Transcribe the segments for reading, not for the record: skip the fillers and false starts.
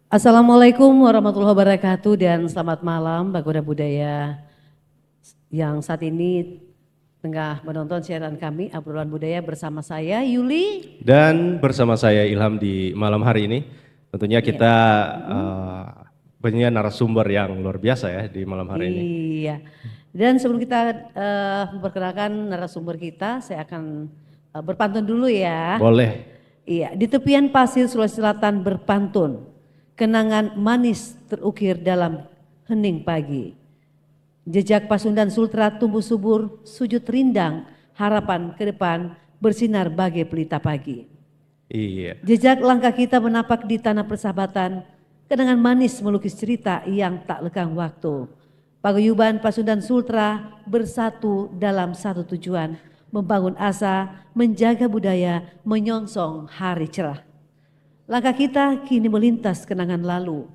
Assalamualaikum warahmatullahi wabarakatuh dan selamat malam Pagoda Budaya yang saat ini tengah menonton siaran kami Obrolan Budaya bersama saya Yuli dan bersama saya Ilham di malam hari ini. Tentunya kita punya narasumber yang luar biasa ya di malam hari ini. Iya. Dan sebelum kita memperkenalkan narasumber kita, saya akan berpantun dulu ya. Boleh. Iya, di tepian pasir Sulawesi Selatan berpantun. Kenangan manis terukir dalam hening pagi. Jejak Pasundan Sultra tumbuh subur, sujud rindang, harapan ke depan bersinar bagai pelita pagi. Iya. Jejak langkah kita menapak di tanah persahabatan, kenangan manis melukis cerita yang tak lekang waktu. Paguyuban Pasundan Sultra bersatu dalam satu tujuan, membangun asa, menjaga budaya, menyongsong hari cerah. Langkah kita kini melintas kenangan lalu.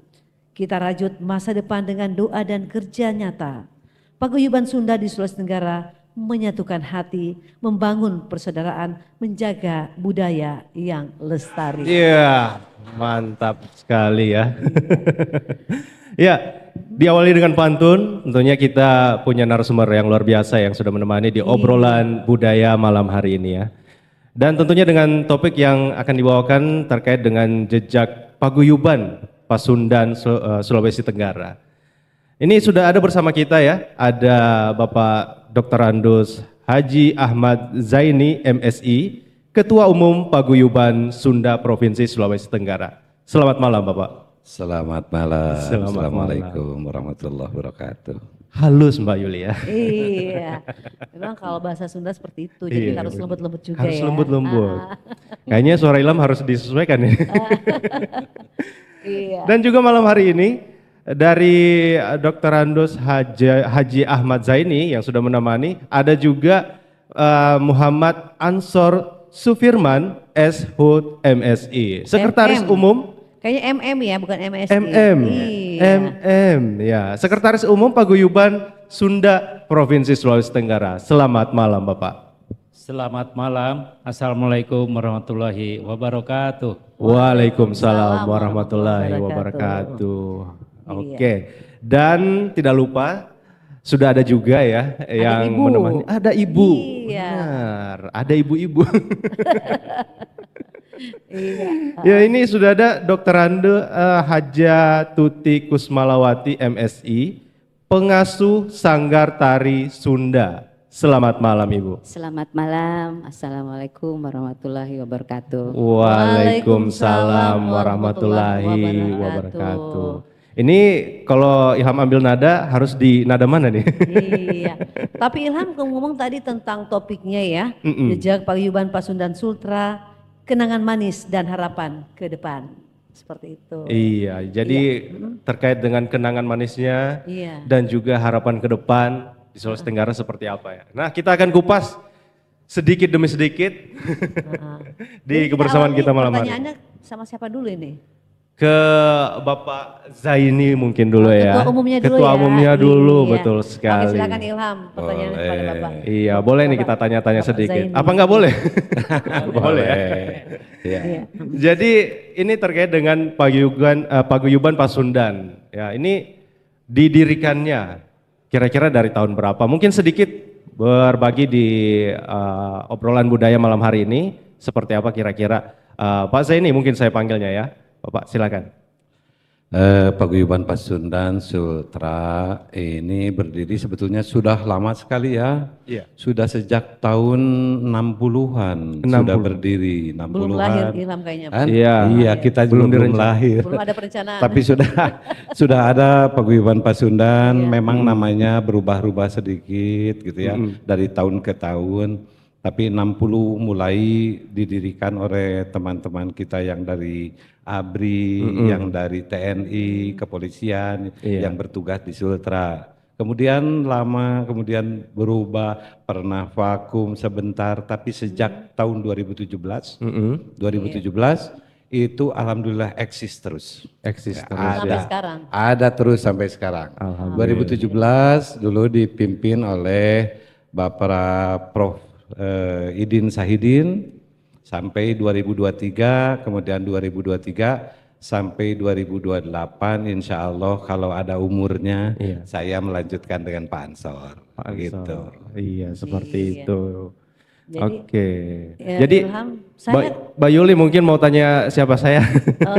Kita rajut masa depan dengan doa dan kerja nyata. Paguyuban Sunda di Sulawesi Tenggara menyatukan hati, membangun persaudaraan, menjaga budaya yang lestari. Iya, mantap sekali ya. Ya, diawali dengan pantun, tentunya kita punya narasumber yang luar biasa yang sudah menemani di obrolan budaya malam hari ini ya. Dan tentunya dengan topik yang akan dibawakan terkait dengan jejak paguyuban Pasundan Sulawesi Tenggara. Ini sudah ada bersama kita ya, ada Bapak Dr. Andus Haji Ahmad Zaini MSI, Ketua Umum Paguyuban Sunda Provinsi Sulawesi Tenggara. Selamat malam Bapak. Selamat malam. Assalamualaikum warahmatullahi wabarakatuh. Halus Mbak Yuli ya. Iya, memang kalau bahasa Sunda seperti itu, jadi harus lembut-lembut juga harus ya. Harus lembut-lembut. Kayaknya suara Ilham harus disesuaikan ya. Iya. Dan juga malam hari ini dari Dr. Andus Haji Ahmad Zaini yang sudah menemani, ada juga Muhammad Ansor Sufirman S. Hud MSI, Sekretaris Umum. Kayaknya MM ya, bukan MSI. Iya. Ya, Sekretaris Umum Paguyuban Sunda Provinsi Sulawesi Tenggara. Selamat malam Bapak. Selamat malam, Assalamualaikum warahmatullahi wabarakatuh. Waalaikumsalam warahmatullahi wabarakatuh. Oke, dan tidak lupa sudah ada juga ya yang menemani. Ada ibu. Iya. Benar, ada ibu-ibu. Iya. Ya ini sudah ada Dr. Ande Haja Tuti Kusmalawati MSI, Pengasuh Sanggar Tari Sunda. Selamat malam Ibu. Selamat malam, Assalamualaikum warahmatullahi wabarakatuh. Waalaikumsalam warahmatullahi wabarakatuh. Ini kalau Ilham ambil nada harus di nada mana nih? Iya, tapi Ilham ngomong tadi tentang topiknya ya, jejak paguyuban Pasundan Sultra, kenangan manis dan harapan ke depan, seperti itu. Iya, jadi terkait dengan kenangan manisnya dan juga harapan ke depan di Sulawesi Tenggara seperti apa ya. Nah kita akan kupas sedikit demi sedikit di kebersamaan kita malam hari. Pertanyaannya sama siapa dulu ini? Ke Bapak Zaini mungkin dulu ya. Ketua umumnya dulu Ketua umumnya dulu, iya. betul sekali. Oke, silakan Ilham pertanyaan kepada Bapak. Iya, boleh nih kita tanya-tanya sedikit. Apa enggak boleh? Boleh ya. Iya. Jadi ini terkait dengan paguyuban Pasundan. Ya, ini didirikannya kira-kira dari tahun berapa? Mungkin sedikit berbagi di obrolan budaya malam hari ini seperti apa kira-kira. Pak Zaini mungkin saya panggilnya ya. Bapak silakan. Paguyuban Pasundan Sultra ini berdiri sebetulnya sudah lama sekali ya. Iya. Sudah sejak tahun 60-an sudah berdiri, 60-an. Belum lahir Ilham kayaknya. Kan? Iya, kita belum lahir. Belum ada perencanaan. Tapi sudah ada Paguyuban Pasundan, memang namanya berubah-ubah sedikit gitu ya, dari tahun ke tahun. Tapi 60 mulai didirikan oleh teman-teman kita yang dari ABRI, yang dari TNI, kepolisian, yang bertugas di Sultra. Kemudian kemudian berubah, pernah vakum sebentar, tapi sejak tahun 2017, 2017 itu alhamdulillah eksis terus. Eksis terus. Sampai sekarang. Ada terus sampai sekarang. 2017 dulu dipimpin oleh Bapak Prof. Idin Sahidin sampai 2023, kemudian 2023 sampai 2028 insya Allah kalau ada umurnya Iya. saya melanjutkan dengan Pak Ansor. Pak Ansor. Gitu. Iya, seperti Iya. itu. Jadi, Oke. ya, Jadi Ilham, saya Mbak Yuli mungkin mau tanya siapa saya?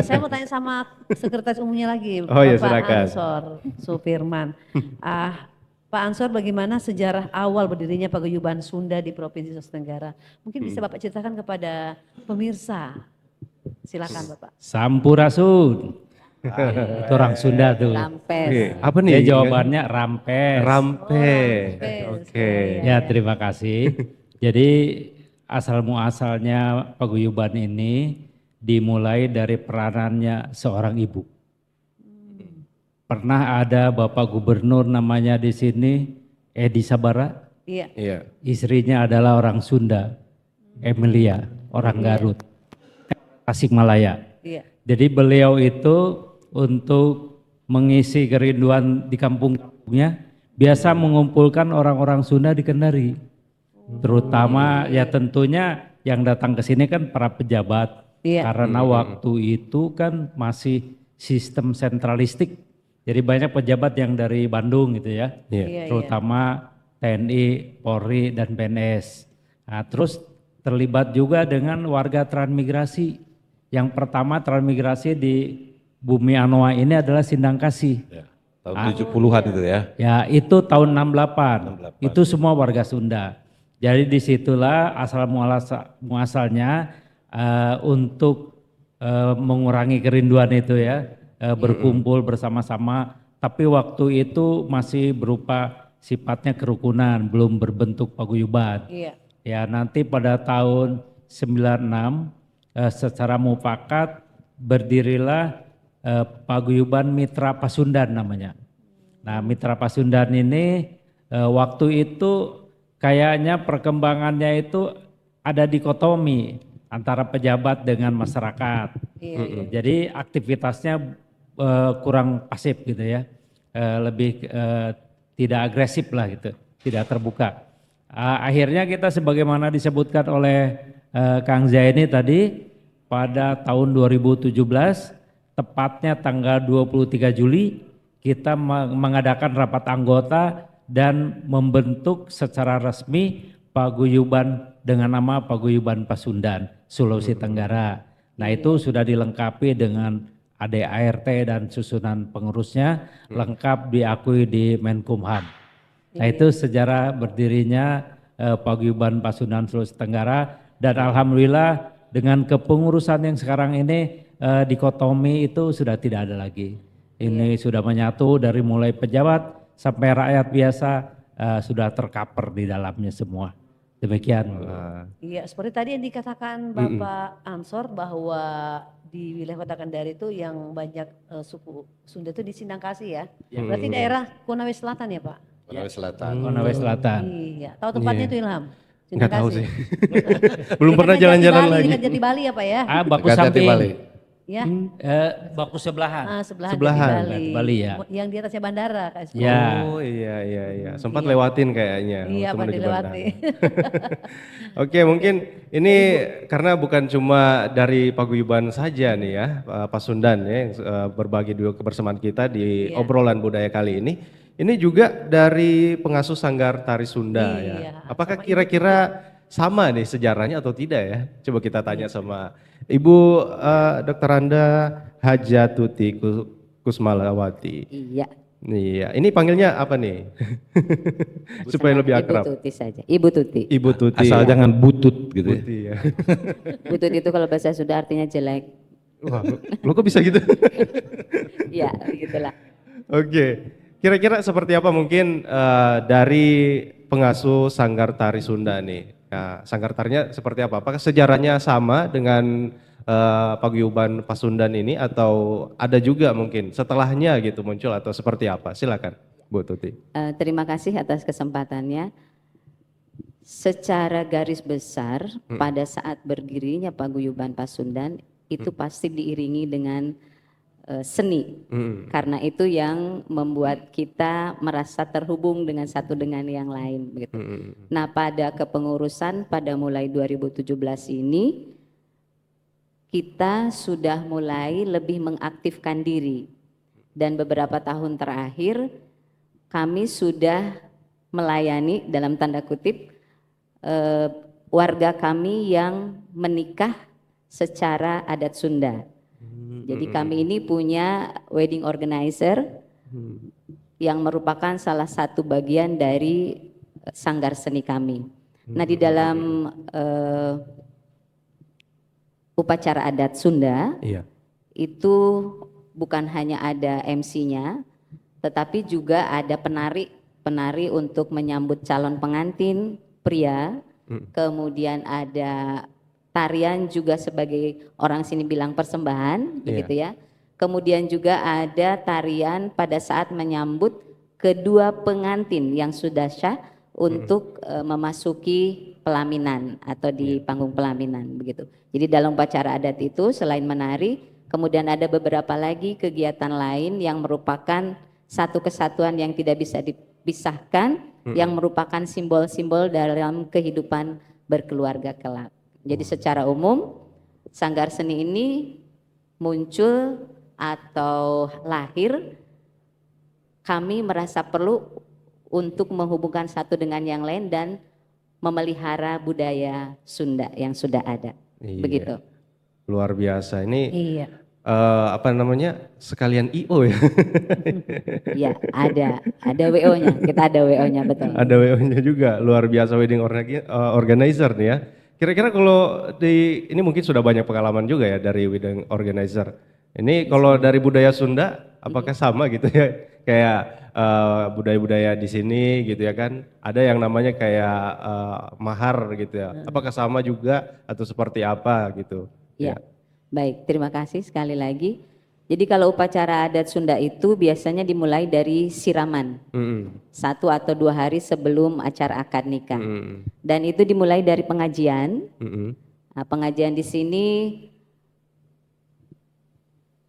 saya mau tanya sama sekretaris umumnya lagi, Oh iya, Bapak silakan. Ansor Supirman. Pak Ansor, bagaimana sejarah awal berdirinya paguyuban Sunda di Provinsi Sulawesi Tenggara? Mungkin bisa Bapak ceritakan kepada pemirsa. Silakan Bapak. Sampurasun. Itu orang Sunda tuh. Rampes. Oke, apa nih? Ya jawabannya rampes. Rampe. Rampes. Oke. Ya terima kasih. Jadi asal muasalnya paguyuban ini dimulai dari peranannya seorang ibu. Pernah ada Bapak Gubernur namanya di sini, Edi Sabara. Iya. Iya. Istrinya adalah orang Sunda, Emilia, orang Garut, Tasikmalaya. Iya. Jadi beliau itu untuk mengisi kerinduan di kampung-kampungnya biasa mengumpulkan orang-orang Sunda di Kendari. Terutama ya tentunya yang datang ke sini kan para pejabat. Iya. Karena waktu itu kan masih sistem sentralistik. Jadi banyak pejabat yang dari Bandung gitu ya. Iya. Iya, Terutama TNI, Polri dan PNS. Nah, terus terlibat juga dengan warga transmigrasi. Yang pertama transmigrasi di Bumi Anoa ini adalah Sindang Kasih. Ya, tahun 70-an itu ya. Ya itu tahun 68. Itu semua warga Sunda. Jadi disitulah asal muasalnya untuk mengurangi kerinduan itu ya. Berkumpul bersama-sama. Tapi waktu itu masih berupa sifatnya kerukunan, belum berbentuk paguyuban. Iya. Ya nanti pada tahun 96 secara mufakat berdirilah paguyuban Mitra Pasundan namanya. Nah Mitra Pasundan ini waktu itu kayaknya perkembangannya itu ada dikotomi antara pejabat dengan masyarakat. Iya. Jadi aktivitasnya kurang pasif gitu ya, lebih tidak agresif lah gitu, tidak terbuka. Akhirnya kita sebagaimana disebutkan oleh Kang Zaini tadi pada tahun 2017 tepatnya tanggal 23 Juli kita mengadakan rapat anggota dan membentuk secara resmi paguyuban dengan nama Paguyuban Pasundan Sulawesi Tenggara. Nah itu sudah dilengkapi dengan ADART dan susunan pengurusnya lengkap diakui di Menkumham. Nah itu sejarah berdirinya Paguyuban Pasundan Sulawesi Tenggara dan alhamdulillah dengan kepengurusan yang sekarang ini dikotomi itu sudah tidak ada lagi. Ini sudah menyatu dari mulai pejabat sampai rakyat biasa sudah tercover di dalamnya semua. Demikian. Iya, seperti tadi yang dikatakan Bapak Ansor bahwa di wilayah Kota Kendari itu yang banyak suku Sunda itu di Sindang Kasih ya. Berarti daerah Konawe Selatan ya Pak? Konawe Selatan. Konawe Selatan. Iya, tahu tempatnya itu Ilham? Nggak tahu Kasih. sih. Belum pernah jalan-jalan lagi. Dekat Jati Bali apa ya? Baku Dekat Jati samping. Bali. Ya. Baku sebelahan. Sebelahan Sebelahan. Jati Jati Bali ya. Yang di atasnya bandara Kak Ismail. Ya. Oh iya. Sempat lewatin kayaknya. Iya, waktu Pak menuju dilewati. bandara. Oke, mungkin ini karena bukan cuma dari paguyuban saja nih ya, Pasundan ya yang berbagi dua kebersamaan kita di Iya. obrolan budaya kali ini. Ini juga dari pengasuh Sanggar Tari Sunda Iya, ya. Apakah kira-kira sama nih sejarahnya atau tidak ya? Coba kita tanya sama Ibu Dr. Randa Hajatuti Kusmalawati. Iya. Iya, ini panggilnya apa nih? Supaya lebih akrab. Ibu Tuti saja. Ibu Tuti. Ibu Tuti. Asal jangan butut gitu ya. Tuti ya. Butut itu kalau bahasa Sunda artinya jelek. Wah, lo kok bisa gitu? Iya, begitulah. Oke, kira-kira seperti apa mungkin dari pengasuh Sanggar Tari Sunda nih? Nah, Sanggar Tarinya seperti apa? Apakah sejarahnya sama dengan paguyuban Pasundan ini atau ada juga mungkin setelahnya gitu muncul atau seperti apa? Silakan, Bu Tuti. Terima kasih atas kesempatannya. Secara garis besar pada saat berdirinya Paguyuban Pasundan itu pasti diiringi dengan seni. Karena itu yang membuat kita merasa terhubung dengan satu dengan yang lain begitu. Nah, pada kepengurusan pada mulai 2017 ini kita sudah mulai lebih mengaktifkan diri. Dan beberapa tahun terakhir kami sudah melayani dalam tanda kutip warga kami yang menikah secara adat Sunda. Jadi kami ini punya wedding organizer yang merupakan salah satu bagian dari sanggar seni kami. Nah, di dalam upacara adat Sunda Iya. itu bukan hanya ada MC-nya, tetapi juga ada penari untuk menyambut calon pengantin pria, kemudian ada tarian juga sebagai orang sini bilang persembahan, begitu ya. Kemudian juga ada tarian pada saat menyambut kedua pengantin yang sudah syah untuk memasuki pelaminan atau di panggung pelaminan, begitu. Jadi dalam upacara adat itu selain menari, kemudian ada beberapa lagi kegiatan lain yang merupakan satu kesatuan yang tidak bisa dipisahkan, yang merupakan simbol-simbol dalam kehidupan berkeluarga kelak. Jadi secara umum sanggar seni ini muncul atau lahir, kami merasa perlu untuk menghubungkan satu dengan yang lain dan memelihara budaya Sunda yang sudah ada. Iya. Begitu. Luar biasa ini. Iya. Apa namanya, sekalian IO ya. Ya, ada WO-nya. Kita ada WO-nya, betul. Ada WO-nya juga, luar biasa wedding organizer nih ya. Kira-kira kalau ini mungkin sudah banyak pengalaman juga ya dari wedding organizer. Ini kalau dari budaya Sunda, apakah sama gitu ya? Kayak budaya-budaya di sini gitu ya kan? Ada yang namanya kayak mahar gitu ya. Apakah sama juga atau seperti apa gitu? Ya. Baik, terima kasih sekali lagi. Jadi kalau upacara adat Sunda itu biasanya dimulai dari siraman. 1 atau 2 hari sebelum acara akad nikah. Dan itu dimulai dari pengajian. Nah, pengajian di sini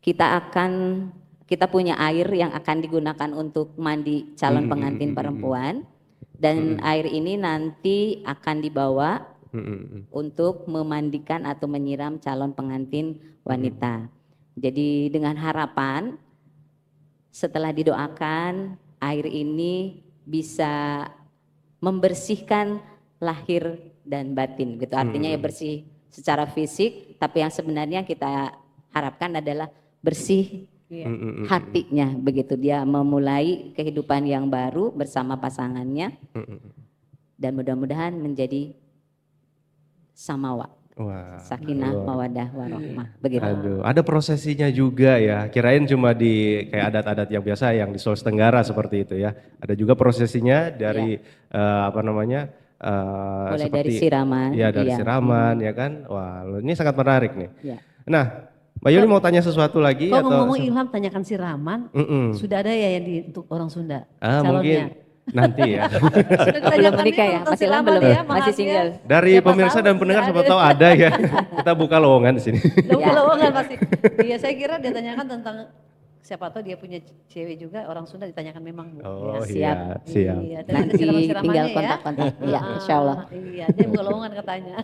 kita punya air yang akan digunakan untuk mandi calon pengantin perempuan. Dan air ini nanti akan dibawa untuk memandikan atau menyiram calon pengantin wanita. Jadi dengan harapan setelah didoakan air ini bisa membersihkan lahir dan batin gitu. Artinya ya bersih secara fisik, tapi yang sebenarnya kita harapkan adalah bersih hatinya begitu. Dia memulai kehidupan yang baru bersama pasangannya dan mudah-mudahan menjadi samawa. Wah, Sakinah, mawadah, warahmah, begitu. aduh, ada prosesinya juga ya. Kirain cuma di kayak adat-adat yang biasa yang di Sulawesi Tenggara seperti itu ya. Ada juga prosesinya dari apa namanya? Mulai seperti, dari siraman. Ya dari siraman ya kan. Wah, ini sangat menarik nih. Ya. Nah, Mbak Yuli mau tanya sesuatu lagi Kalau atau? ngomong-ngomong Ilham tanyakan siraman, sudah ada ya yang untuk orang Sunda? Mungkin nanti ya. Belum menikah ya, masih belum, masih single. Dari pemirsa dan pendengar siapa tahu ada ya. Kita buka lowongan di sini. Buka lowongan pasti. Iya, saya kira dia tanyakan tentang siapa tahu dia punya cewek juga orang Sunda, ditanyakan memang Bu. Oh Ya, iya, siap. Iya, tapi ada Nanti siraman-siramannya tinggal ya. kontak-kontak. Iya, insya Allah. Iya, dia buka lowongan katanya.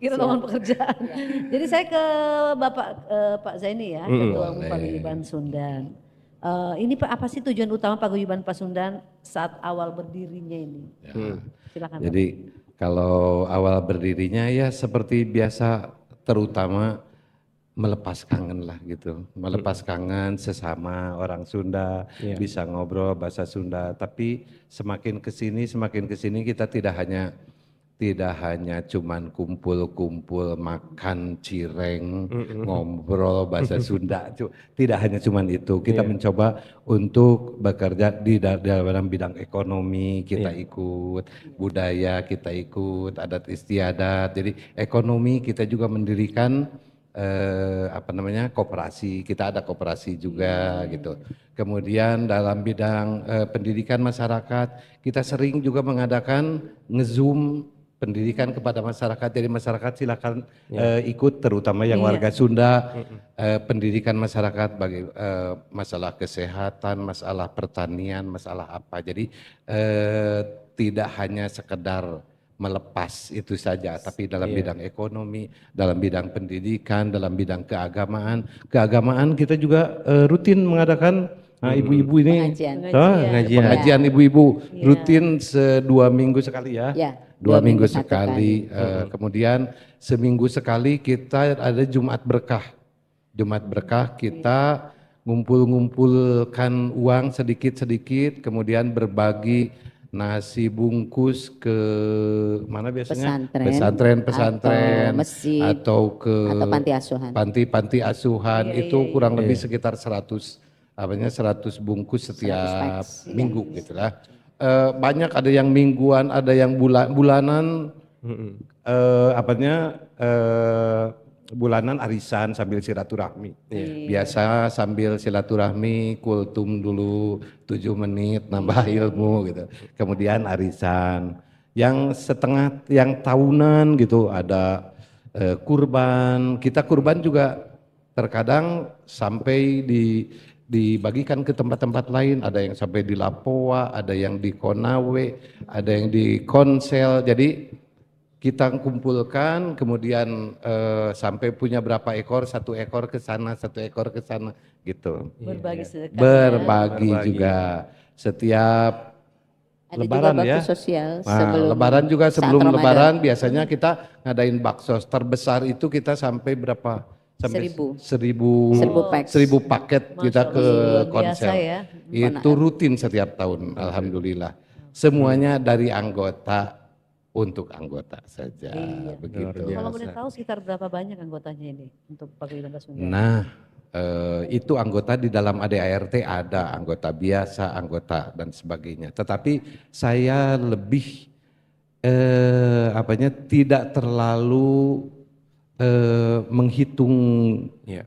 Kita lowongan pekerjaan. Jadi saya ke Bapak Pak Zaini ya, Ketua Umum Paguyuban Sundan. Ini Pak, apa sih tujuan utama Paguyuban Pasundan saat awal berdirinya ini? Silakan. Jadi kalau awal berdirinya ya seperti biasa, terutama melepas kangen lah gitu. Melepas kangen sesama orang Sunda, bisa ngobrol bahasa Sunda. Tapi semakin kesini kita tidak hanya cuman kumpul-kumpul makan cireng, ngobrol bahasa Sunda. Tidak hanya cuman itu. Kita mencoba untuk bekerja di dalam bidang ekonomi, kita ikut, budaya kita ikut, adat istiadat. Jadi ekonomi kita juga mendirikan koperasi. Kita ada koperasi juga gitu. Kemudian dalam bidang pendidikan masyarakat, kita sering juga mengadakan nge-zoom pendidikan kepada masyarakat. Jadi masyarakat silakan ikut, terutama yang warga Sunda, pendidikan masyarakat bagi masalah kesehatan, masalah pertanian, masalah apa. Jadi tidak hanya sekedar melepas itu saja, tapi dalam bidang ekonomi, dalam bidang pendidikan, dalam bidang keagamaan kita juga rutin mengadakan ibu-ibu ini pengajian ibu-ibu rutin 2 minggu sekali ya. Ya, 2 minggu sekali. Kemudian seminggu sekali kita ada Jumat Berkah. Jumat Berkah kita ngumpulkan uang sedikit-sedikit, kemudian berbagi nasi bungkus ke mana biasanya? Pesantren atau masjid atau ke panti asuhan. Panti asuhan itu kurang lebih sekitar 100 bungkus setiap minggu gitu lah. Banyak, ada yang mingguan, ada yang bulanan, bulanan arisan sambil silaturahmi. Biasa sambil silaturahmi, kultum dulu 7 menit nambah ilmu gitu. Kemudian arisan. Yang setengah, yang tahunan gitu ada kurban. Kita kurban juga terkadang sampai dibagikan ke tempat-tempat lain, ada yang sampai di Lapoa, ada yang di Konawe, ada yang di Konsel. Jadi kita kumpulkan, kemudian sampai punya berapa ekor, 1 ekor ke sana, 1 ekor ke sana gitu. Berbagi sedekah. Berbagi juga setiap Ada Lebaran juga bakso ya. sosial Lebaran juga sebelum saat Lebaran biasanya kita ngadain bakso. Terbesar itu kita sampai berapa? Sampai 1000 paket kita ke Konsel. Ya. Itu rutin setiap tahun, alhamdulillah. Semuanya dari anggota untuk anggota saja, begitu. Kalau boleh tahu sekitar berapa banyak anggotanya ini untuk Paguyuban Pasundan? Nah, itu anggota di dalam ADART ada anggota biasa, anggota dan sebagainya. Tetapi saya lebih tidak terlalu menghitung,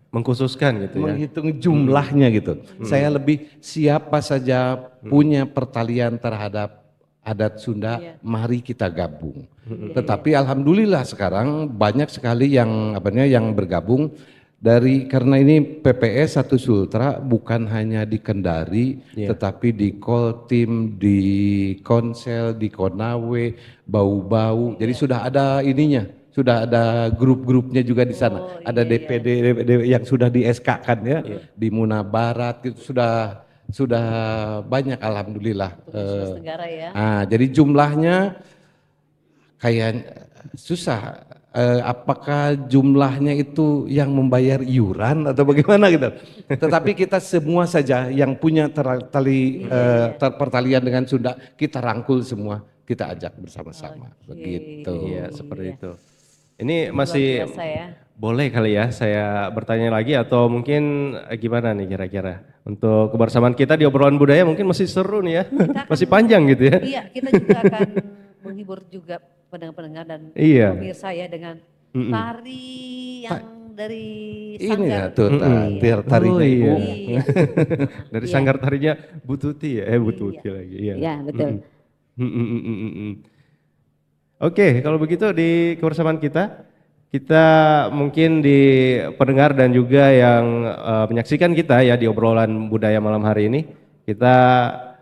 mengkhususkan gitu ya. menghitung jumlahnya gitu. Saya lebih siapa saja punya pertalian terhadap adat Sunda, mari kita gabung. Tetapi alhamdulillah sekarang banyak sekali yang bergabung karena ini PPS Satu Sultra bukan hanya di Kendari, tetapi di Koltim, di Konsel, di Konawe, Bau-Bau. Jadi sudah ada ininya. Sudah ada grup-grupnya juga di sana. Ada DPD yang sudah di SK kan ya, di Muna Barat itu sudah banyak alhamdulillah. Negara ya. Jadi jumlahnya kayak susah. Apakah jumlahnya itu yang membayar iuran atau bagaimana gitu. Tetapi kita semua saja yang punya pertalian dengan Sunda, kita rangkul semua, kita ajak bersama-sama. Begitu. Iya, seperti itu. Ini masih Luar biasa ya. boleh kali ya saya bertanya lagi atau mungkin gimana nih kira-kira untuk kebersamaan kita di obrolan budaya mungkin masih seru nih ya, masih panjang gitu ya. Iya, kita juga akan menghibur juga pendengar-pendengar dan pemirsa ya dengan tari yang dari Sanggar. Ini ya tuh tarinya Ibu. Iya. Dari Sanggar tarinya Bu Tuti ya, Bu Tuti lagi. Iya, betul. Oke, kalau begitu di kebersamaan kita mungkin di pendengar dan juga yang menyaksikan kita ya di obrolan budaya malam hari ini, kita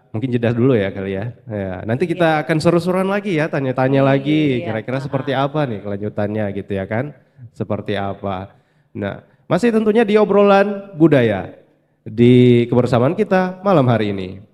mungkin jeda dulu ya kali ya. Nanti kita akan seru-seruan lagi ya, tanya-tanya lagi kira-kira seperti apa nih kelanjutannya gitu ya kan, seperti apa. Nah, masih tentunya di obrolan budaya di kebersamaan kita malam hari ini.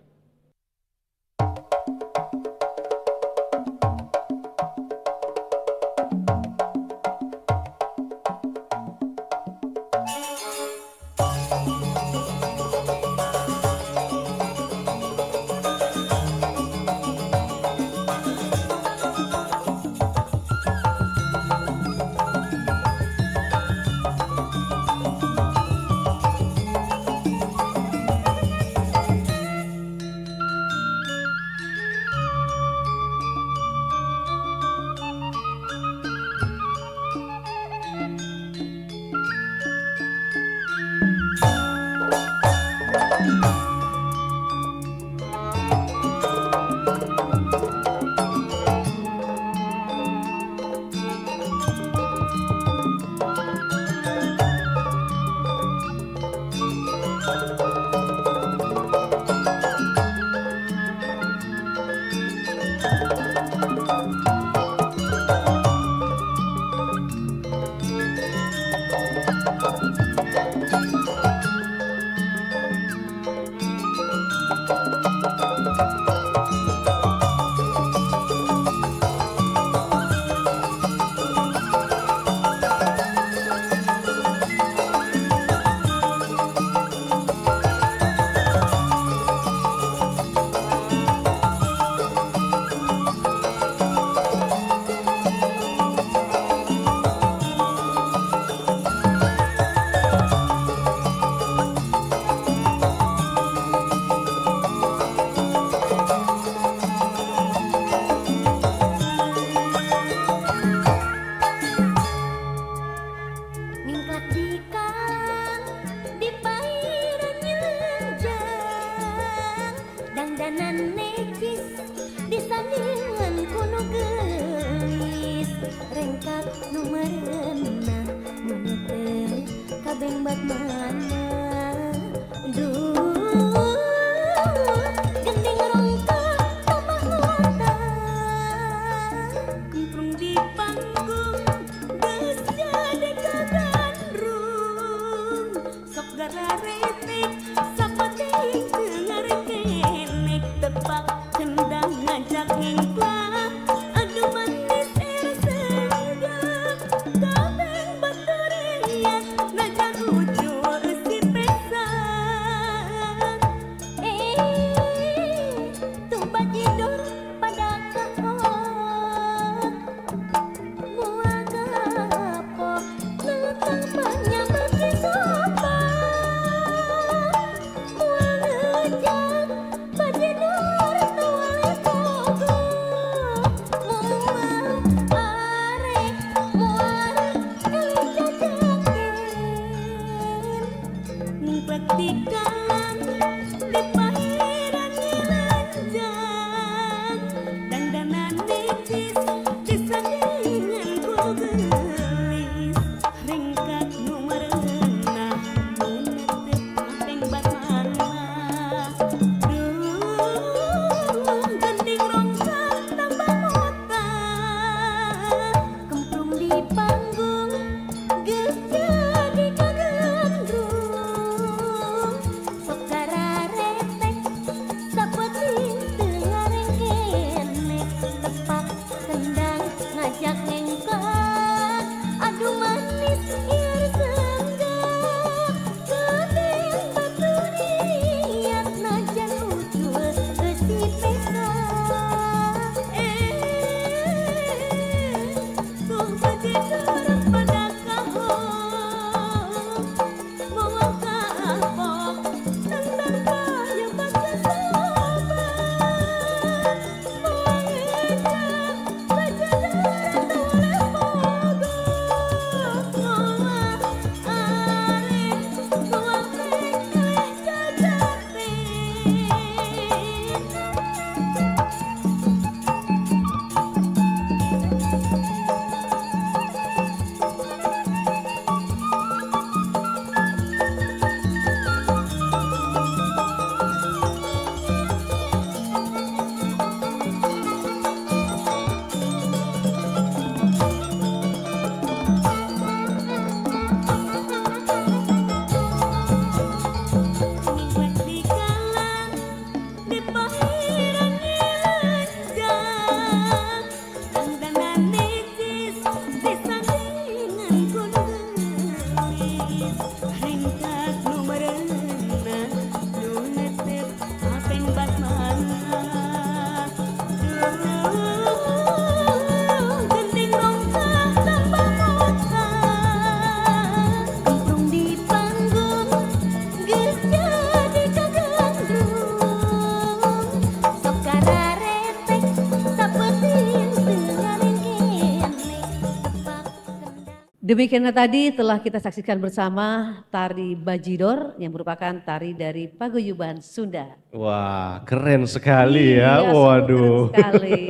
Demikianlah tadi telah kita saksikan bersama tari Bajidor yang merupakan tari dari Paguyuban Sunda. Wah, keren sekali ya. Iya, sungguh Waduh. keren sekali.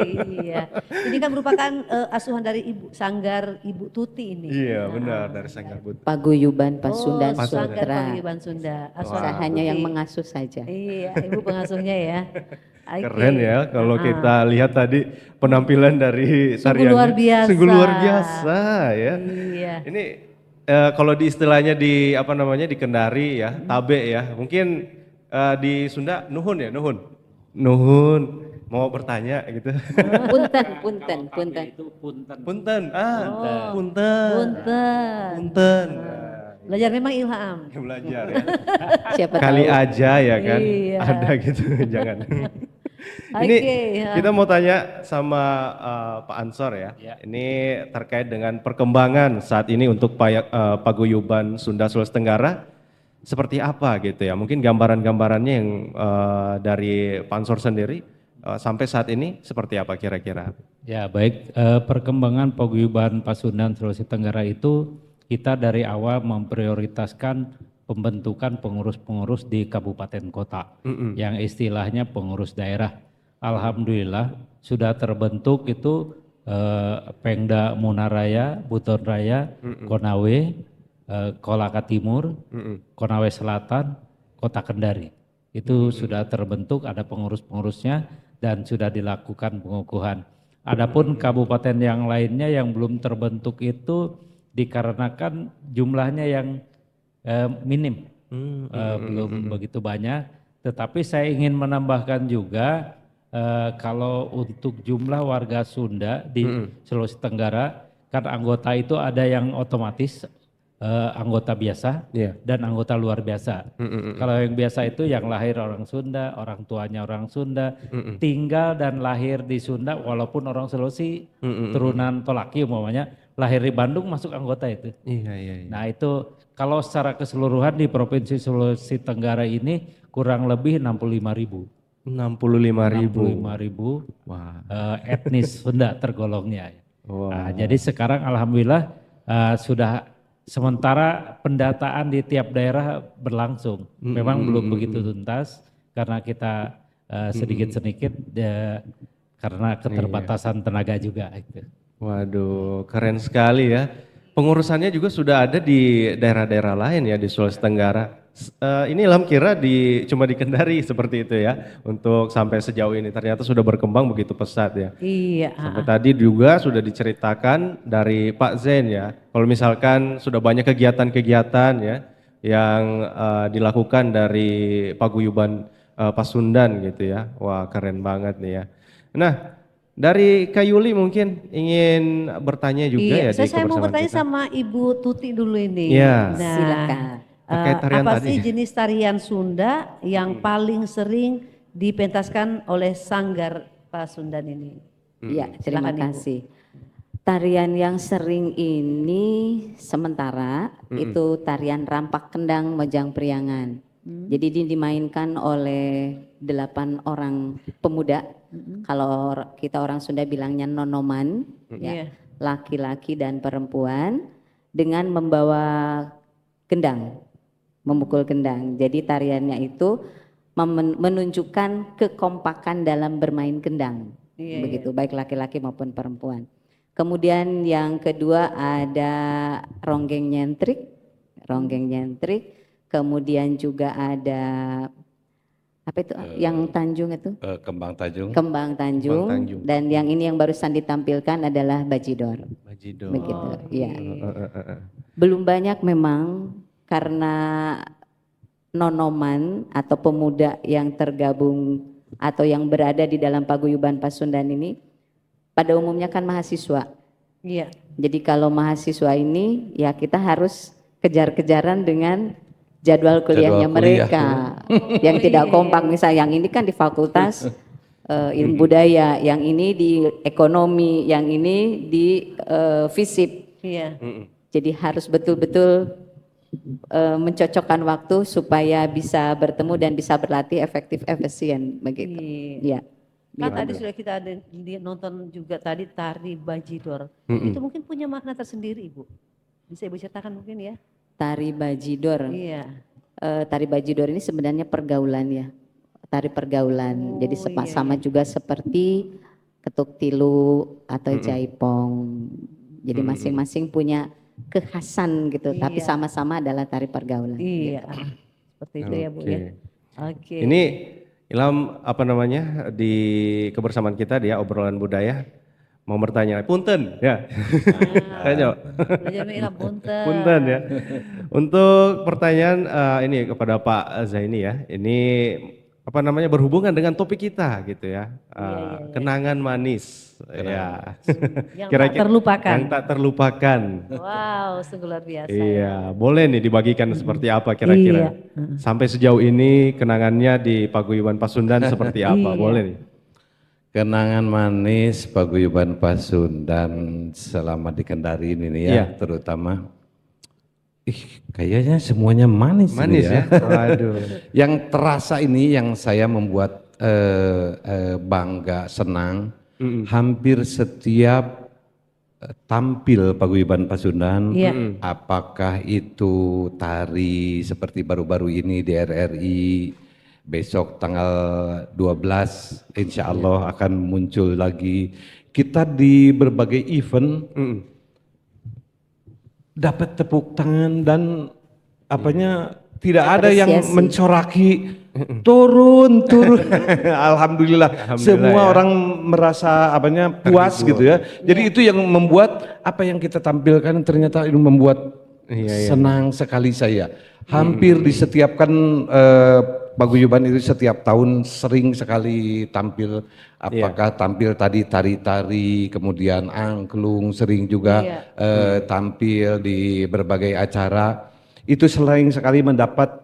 Iya. Ini kan merupakan asuhan dari Sanggar Ibu Tuti ini. Iya, benar dari Sanggar Butuh. Paguyuban Pasundan Sanggar Sultra. Paguyuban Sunda. Asuhan Saya Ibu hanya yang Tuti. mengasuh saja. Iya, Ibu pengasuhnya ya. Oke. Keren ya kalau kita lihat tadi penampilan dari Sungguh tariannya. luar biasa. Sungguh luar biasa ya. Iya. Ini kalau di istilahnya di apa namanya di Kendari ya, tabe ya. Mungkin di Sunda nuhun ya, nuhun. Nuhun mau bertanya gitu. Punten. Itu punten. Punten. Punten. Punten. Punten. Belajar memang ilham. Belajar ya. Siapa Kali tahu. aja ya kan. Iya. Ada gitu, jangan. Ini Oke, ya. kita mau tanya sama Pak Ansor ya. Ya. Ini terkait dengan perkembangan saat ini untuk Paguyuban Sunda Sulawesi Tenggara seperti apa gitu ya. Mungkin gambaran-gambarannya yang dari Pak Ansor sendiri sampai saat ini seperti apa kira-kira? Ya baik, perkembangan Paguyuban Pasundan Sulawesi Tenggara itu kita dari awal memprioritaskan pembentukan pengurus-pengurus di kabupaten kota yang istilahnya pengurus daerah. Alhamdulillah sudah terbentuk itu Pengda Munaraya, Buton Raya, Konawe, Kolaka Timur, Konawe Selatan, Kota Kendari. Itu sudah terbentuk, ada pengurus-pengurusnya dan sudah dilakukan pengukuhan. Adapun kabupaten yang lainnya yang belum terbentuk itu dikarenakan jumlahnya yang minim, belum begitu banyak. Tetapi saya ingin menambahkan juga kalau untuk jumlah warga Sunda di Sulawesi Tenggara, kan anggota itu ada yang otomatis anggota biasa dan anggota luar biasa. Kalau yang biasa itu yang lahir orang Sunda, orang tuanya orang Sunda, tinggal dan lahir di Sunda walaupun orang Sulawesi, turunan Tolaki umpamanya, lahir di Bandung masuk anggota itu. Iya. Nah itu kalau secara keseluruhan di Provinsi Sulawesi Tenggara ini kurang lebih 65.000. 65.000. Wah. Etnis Sunda tergolongnya. Wow. Nah, jadi sekarang alhamdulillah sudah sementara pendataan di tiap daerah berlangsung. Memang belum begitu tuntas karena kita sedikit-sedikit karena keterbatasan tenaga juga. Gitu. Waduh, keren sekali ya. Pengurusannya juga sudah ada di daerah-daerah lain ya di Sulawesi Tenggara. Ini Ilham kira cuma di Kendari seperti itu ya. Untuk sampai sejauh ini ternyata sudah berkembang begitu pesat ya. Iya. Sampai tadi juga sudah diceritakan dari Pak Zain ya. Kalau misalkan sudah banyak kegiatan-kegiatan ya yang dilakukan dari Paguyuban Pasundan gitu ya. Wah keren banget nih ya. Nah, dari Kak Yuli mungkin ingin bertanya juga ya di Saya mau kebersamaan bertanya kita. sama Ibu Tuti dulu ini. Iya. Nah, Silakan. Terkait tarian apa tadi. sih jenis tarian Sunda yang paling sering dipentaskan oleh Sanggar Pasundan ini? Ya, terima Silakan, Ibu. kasih. Tarian yang sering ini sementara itu tarian rampak kendang Mojang Priangan. Jadi ini dimainkan oleh 8 orang pemuda. Kalau kita orang Sunda bilangnya nonoman, ya, Iya. laki-laki dan perempuan dengan membawa kendang, memukul kendang. Jadi tariannya itu menunjukkan kekompakan dalam bermain kendang. Iya, Begitu, baik laki-laki maupun perempuan. Kemudian yang kedua ada ronggeng nyentrik. Kemudian juga ada apa itu yang Tanjung itu? Kembang Tanjung. Kembang Tanjung. Dan yang ini yang barusan ditampilkan adalah Bajidor. Bajidor. Begitu, ya. Belum banyak memang karena nonoman atau pemuda yang tergabung atau yang berada di dalam Paguyuban Pasundan ini pada umumnya kan mahasiswa. Iya. Jadi kalau mahasiswa ini ya kita harus kejar-kejaran dengan jadwal kuliahnya Jadwal kuliah, mereka yang tidak kompak. Misalnya yang ini kan di fakultas ilmu budaya, yang ini di ekonomi, yang ini di FISIP. Iya. Jadi harus betul-betul mencocokkan waktu supaya bisa bertemu dan bisa berlatih efektif efisien begitu. Iya. Ya. Kan tadi sudah kita nonton juga tadi tari Bajidor. Itu mungkin punya makna tersendiri, Ibu. Bisa Ibu ceritakan mungkin ya? Tari Bajidor. Iya. Tari Bajidor ini sebenarnya pergaulan ya, tari pergaulan. Jadi iya, sama juga seperti ketuk tilu atau jaipong. Jadi masing-masing punya kekhasan gitu, tapi Iya. sama-sama adalah tari pergaulan. Iya. Seperti itu ya Bu ya. Oke. Ini Ilham apa namanya di kebersamaan kita dia obrolan budaya mau bertanya, punten ya. Ayo. Belajar Ilham punten. Punten ya. Untuk pertanyaan ini kepada Pak Zaini ya. Ini apa namanya berhubungan dengan topik kita gitu ya. Kenangan manis. Ya. Yang tak terlupakan. Yang tak terlupakan. Wow, sungguh luar biasa. Iya, boleh nih dibagikan seperti apa kira-kira. Sampai sejauh ini kenangannya di Paguyuban Pasundan seperti apa? Boleh nih. Kenangan manis Paguyuban Pasundan selama di Kendari ini nih ya, terutama. Kayaknya semuanya manis, Manis ini ya. Waduh. Yang terasa ini yang saya membuat bangga, senang. Hampir setiap tampil Paguyuban Pasundan, apakah itu tari seperti baru-baru ini di RRI, besok tanggal 12 insya Allah akan muncul lagi. Kita di berbagai event dapat tepuk tangan dan apanya tidak ada yang Apresiasi. mencoraki turun. Alhamdulillah, semua orang merasa apanya puas gitu ya. Jadi itu yang membuat apa yang kita tampilkan ternyata ini membuat senang sekali saya. Hampir di setiap kan Paguyuban itu setiap tahun sering sekali tampil, apakah tampil tadi tari-tari, kemudian angklung, sering juga tampil di berbagai acara. Itu sering sekali mendapat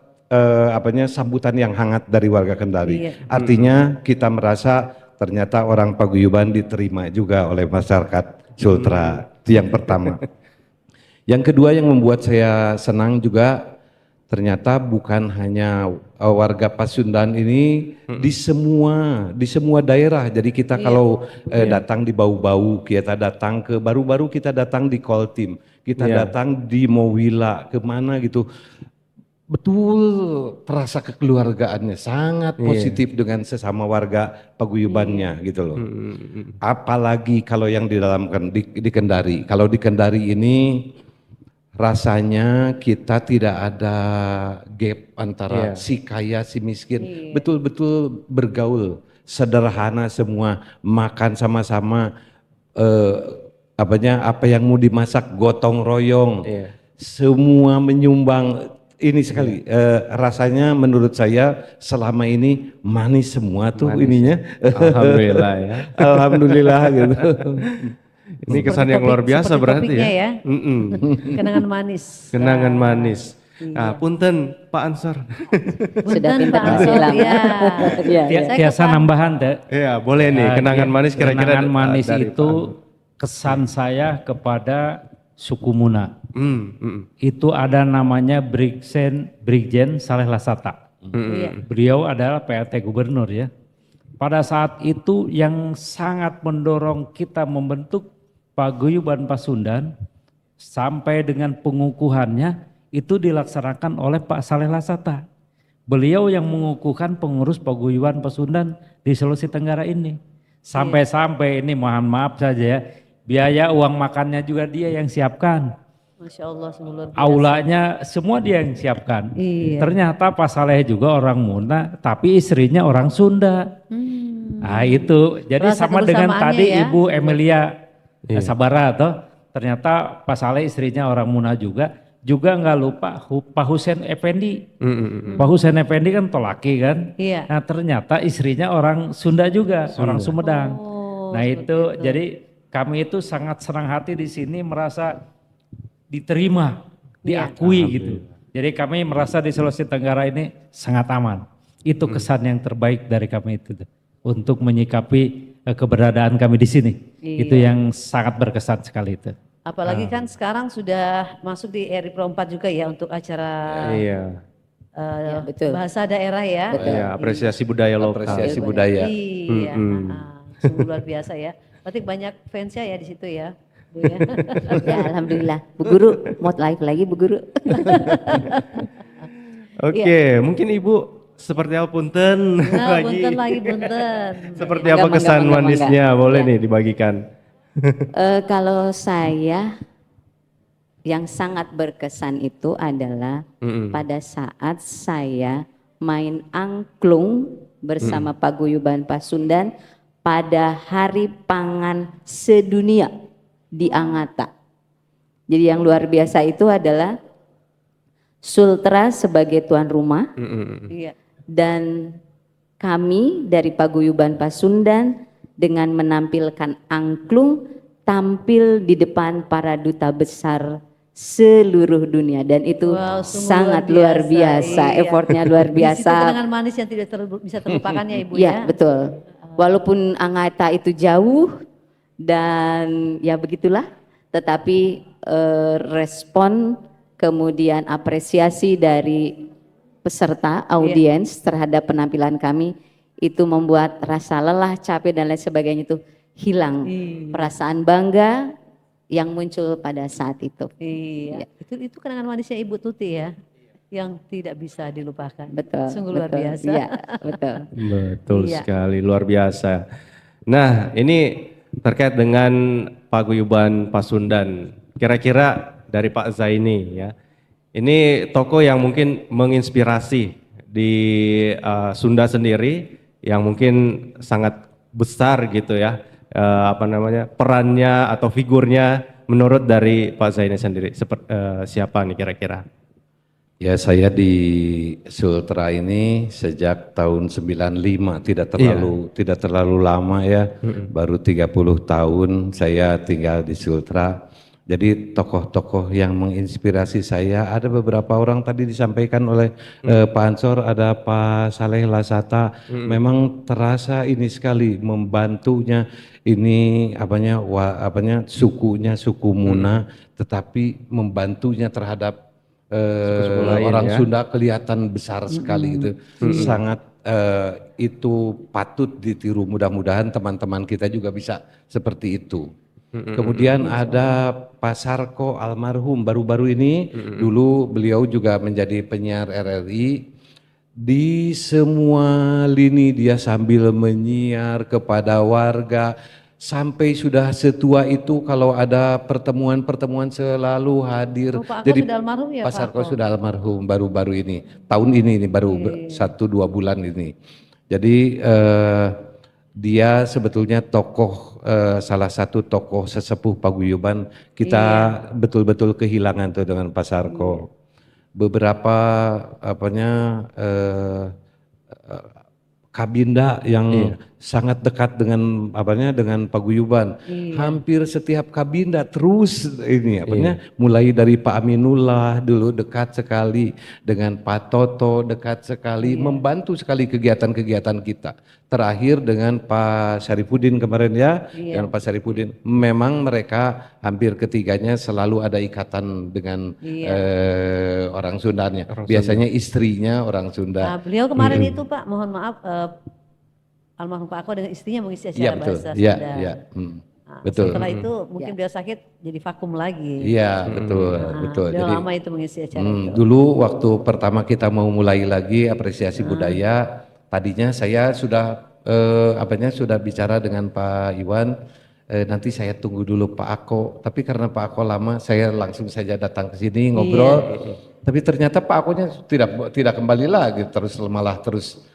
sambutan yang hangat dari warga Kendari. Artinya kita merasa ternyata orang Paguyuban diterima juga oleh masyarakat Sultra. Itu yang pertama. Yang kedua yang membuat saya senang juga ternyata bukan hanya warga Pasundan ini di semua daerah. Jadi kita kalau datang di Bau-Bau, kita datang ke baru-baru kita datang di Koltim, kita datang di Mowila, kemana gitu. Betul terasa kekeluargaannya sangat positif dengan sesama warga paguyubannya gitu loh. Apalagi kalau yang di dalam di Kendari. Kalau di Kendari ini rasanya kita tidak ada gap antara si kaya si miskin, betul-betul bergaul, sederhana semua, makan sama-sama, apa yang mau dimasak gotong royong, semua menyumbang. Ini sekali rasanya menurut saya selama ini manis semua tuh ininya. Alhamdulillah ya. Alhamdulillah gitu. Ini kesan yang luar biasa berarti ya. Kenangan manis. Kenangan manis. Nah, punten Pak Ansor. Sudah Punten, pintar Pak Ansor, bilang. ya. Biasa nambahan deh. Iya, boleh nih kenangan manis kira-kira. Kenangan manis dari itu kesan saya kepada suku Muna. Itu ada namanya Brigjen Saleh Lasata. Beliau adalah PLT Gubernur ya. Pada saat itu yang sangat mendorong kita membentuk Paguyuban Pasundan sampai dengan pengukuhannya itu dilaksanakan oleh Pak Saleh Lasata. Beliau yang mengukuhkan pengurus Paguyuban Pasundan di Sulawesi Tenggara ini. Sampai-sampai ini mohon maaf saja ya, biaya uang makannya juga dia yang siapkan. Masya Allah, sungguh luar biasa. Aulanya semua dia yang siapkan. Iya. Ternyata Pak Saleh juga orang Muna, tapi istrinya orang Sunda. Nah itu, jadi Rasa sama dengan kebersamaannya tadi ya. Ibu Emilia Sabara toh. Ternyata Pak Saleh istrinya orang Muna juga nggak lupa Pak Husain Effendi. Pak Husain Effendi kan tolaki kan. Iya. Nah ternyata istrinya orang Sunda juga, orang Sumedang. Nah itu, jadi kami itu sangat senang hati di sini merasa diterima, diakui gitu. Jadi kami merasa di Sulawesi Tenggara ini sangat aman. Itu kesan yang terbaik dari kami itu untuk menyikapi keberadaan kami di sini. Itu yang sangat berkesan sekali itu. Apalagi kan sekarang sudah masuk di RI Pro 4 juga ya untuk acara Betul. bahasa daerah ya. Iya, apresiasi budaya lokal. Apresiasi budaya. Iya, sungguh luar biasa ya. Berarti banyak fansnya ya di situ ya. Bu ya. Ya, alhamdulillah. Bu Guru, mau live lagi Bu Guru? Oke, mungkin Ibu seperti apa punten Nah, lagi? punten lagi punten. Seperti Mangga, apa mangga, kesan mangga, manisnya? mangga. Boleh Ya. nih dibagikan. Kalau saya yang sangat berkesan itu adalah pada saat saya main angklung bersama Paguyuban Pasundan pada Hari Pangan Sedunia di Angata. Jadi yang luar biasa itu adalah Sultra sebagai tuan rumah Iya. dan kami dari Paguyuban Pasundan dengan menampilkan angklung tampil di depan para duta besar seluruh dunia dan itu Wow, sungguh sangat luar biasa, iya. effortnya luar Di situ biasa. kenangan manis yang tidak bisa terlupakan ya Ibu Iya, ya. betul. Walaupun Angata itu jauh dan ya begitulah, tetapi respon kemudian apresiasi dari peserta audiens terhadap penampilan kami itu membuat rasa lelah, capek dan lain sebagainya itu hilang. Perasaan bangga yang muncul pada saat itu. Iya. Itu kenangan manisnya Ibu Tuti ya, yang tidak bisa dilupakan. Betul. Sungguh luar betul. biasa. Iya, betul. Betul Iya. sekali, luar biasa. Nah, ini terkait dengan Paguyuban Pasundan. Kira-kira dari Pak Zaini ya, ini tokoh yang mungkin menginspirasi di Sunda sendiri, yang mungkin sangat besar gitu ya, perannya atau figurnya menurut dari Pak Zaini sendiri. Siapa nih kira-kira? Ya, saya di Sultra ini sejak tahun 95, tidak terlalu lama ya. Baru 30 tahun saya tinggal di Sultra. Jadi tokoh-tokoh yang menginspirasi saya ada beberapa orang tadi disampaikan oleh Pak Ansor, ada Pak Saleh Lasata. Memang terasa ini sekali membantunya ini sukunya suku Muna, tetapi membantunya terhadap lain orang ya. Sunda kelihatan besar sekali itu. Sangat itu patut ditiru, mudah-mudahan teman-teman kita juga bisa seperti itu. Kemudian ada Pak Sarko almarhum baru-baru ini, dulu beliau juga menjadi penyiar RRI. Di semua lini dia sambil menyiar kepada warga, sampai sudah setua itu kalau ada pertemuan-pertemuan selalu hadir. Oh, Pak Ako sudah almarhum ya, Pak Pak Sarko Ako? sudah almarhum baru-baru ini, tahun ini baru 1-2 bulan ini. Jadi dia sebetulnya tokoh salah satu tokoh sesepuh Paguyuban. Kita betul-betul kehilangan tuh dengan Pak Sarko. Beberapa Kabinda yang sangat dekat dengan dengan Paguyuban. Hampir setiap Kabinda terus ini mulai dari Pak Aminullah dulu dekat sekali, dengan Pak Toto dekat sekali, membantu sekali kegiatan-kegiatan kita. Terakhir dengan Pak Syarifuddin kemarin ya, dengan Pak Syarifuddin. Memang mereka hampir ketiganya selalu ada ikatan dengan orang Sundanya. Biasanya istrinya orang Sunda. Nah, beliau kemarin itu Pak, mohon maaf, almarhum Pak Ako dengan istrinya mengisi acara bahasa Sunda. Nah, betul. Setelah itu mungkin beliau sakit jadi vakum lagi. Iya, betul, betul. Beliau Jadi lama itu mengisi acara itu. dulu waktu pertama kita mau mulai lagi apresiasi budaya, tadinya saya sudah sudah bicara dengan Pak Iwan, nanti saya tunggu dulu Pak Ako. Tapi karena Pak Ako lama, saya langsung saja datang ke sini ngobrol. Tapi ternyata Pak Akonya tidak kembali lagi, malah terus